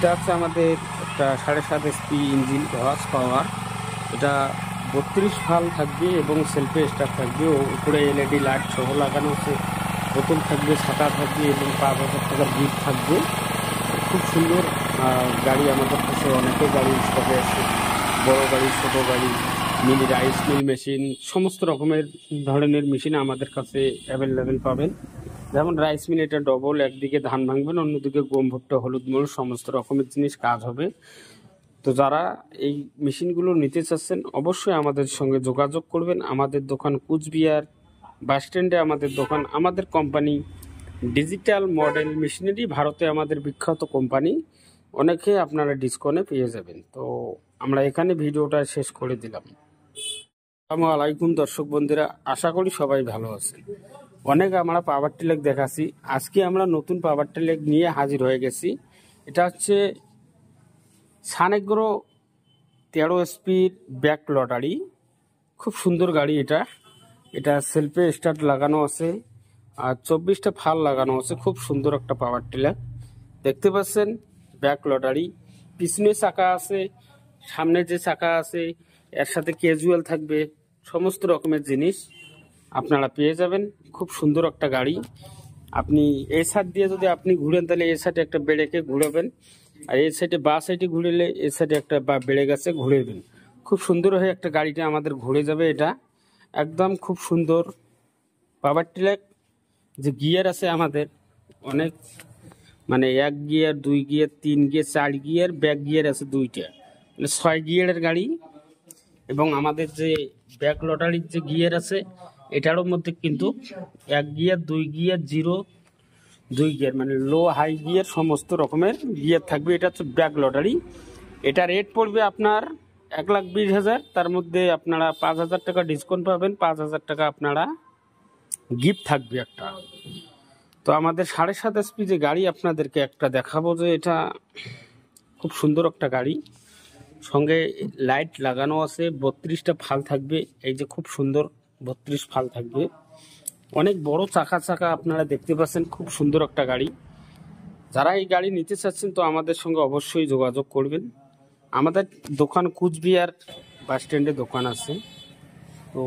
এটা হচ্ছে আমাদের একটা 7.5 HP ইঞ্জিন হর্স পাওয়ার। এটা 32 ফাল থাকবে এবং সেলফে স্টার্ট থাকবে। উপরে LED লাইট সহ লাগানো আছে। বোতল থাকবে, ছাতা থাকবে এবং 5,000 টাকার গিফট থাকবে। খুব সুন্দর গাড়ি আমাদের কাছে অনেকে গাড়ি স্টকে আছে। বড় গাড়ি, ছোট গাড়ি, মিনি রাইস মিল মেশিন, সমস্ত রকমের ধরনের মেশিন আমাদের কাছে অ্যাভেলেবেল পাবেন। যেমন রাইস মিল, এটা ডবল, একদিকে ধান ভাঙবেন, অন্যদিকে গম, ভুট্টা, হলুদ, মূল সমস্ত রকমের জিনিস কাজ হবে। তো যারা এই মেশিনগুলো নিতে চাচ্ছেন অবশ্যই আমাদের সঙ্গে যোগাযোগ করবেন। আমাদের দোকান কুচবিহার বাস স্ট্যান্ডে আমাদের দোকান। আমাদের কোম্পানি ডিজিটাল মডেল মেশিনারি, ভারতে আমাদের বিখ্যাত কোম্পানি। অনেকে আপনারা ডিসকাউন্টে পেয়ে যাবেন। তো আমরা এখানে ভিডিওটা শেষ করে দিলাম। আসসালামু আলাইকুম দর্শক বন্ধুরা, আশা করি সবাই ভালো আছেন। অনেক আমরা পাওয়ার টিলার দেখাচ্ছি, আজকে আমরা নতুন পাওয়ার টিলার নিয়ে হাজির হয়ে গেছি। এটা হচ্ছে সানেগ্রো 13 স্পিড ব্যাক লটারি। খুব সুন্দর গাড়ি এটা। এটা সেলফে স্টার্ট লাগানো আছে আর 24টা ফাল লাগানো আছে। খুব সুন্দর একটা পাওয়ার টিলার দেখতে পাচ্ছেন। ব্যাক লটারি, পিছনে চাকা আছে, সামনে যে চাকা আছে এর সাথে ক্যাজুয়াল থাকবে, সমস্ত রকমের জিনিস আপনারা পেয়ে যাবেন। খুব সুন্দর একটা গাড়ি। আপনি এই সাইড দিয়ে যদি আপনি ঘুরেন তাহলে এই সাইডে একটা বেড়েকে ঘুরাবেন, আর এই সাইডে বা সাইডে ঘুরেলে এই সাইডে একটা বা বেড়ে গেছে ঘুরেবেন। খুব সুন্দর হয়ে একটা গাড়িটা আমাদের ঘুরে যাবে। এটা একদম খুব সুন্দর পাওয়ার টিলার। যে গিয়ার আছে আমাদের অনেক, মানে 1 gear, 2 gear, 3 gear, 4 gear, back gear আছে 2টা, মানে 6 গিয়ারের গাড়ি। এবং আমাদের যে ব্যাক লটারির যে গিয়ার আছে এটারও মধ্যে কিন্তু 1 গিয়ার, 2 গিয়ার, 0, 2 গিয়ার, মানে লো হাই গিয়ার সমস্ত রকমের গিয়ার থাকবে। এটা হচ্ছে ব্যাক লটারি। এটা রেট পড়বে আপনার 1,20,000। তার মধ্যে আপনারা 5,000 টাকা ডিসকাউন্ট পাবেন, 5,000 টাকা আপনারা গিফট থাকবে একটা। তো আমাদের 7.5 HP যে গাড়ি আপনাদেরকে একটা দেখাবো, যে এটা খুব সুন্দর একটা গাড়ি। সঙ্গে লাইট লাগানো আছে, 32টা ফাল থাকবে। এই যে খুব সুন্দর 32 ফাল থাকবে। অনেক বড় চাকা আপনারা দেখতে পাচ্ছেন। খুব সুন্দর একটা গাড়ি। যারা এই গাড়ি নিতে চাচ্ছেন তো আমাদের সঙ্গে অবশ্যই যোগাযোগ করবেন। আমাদের দোকান কুচবিহার বাস স্ট্যান্ডে দোকান আছে। তো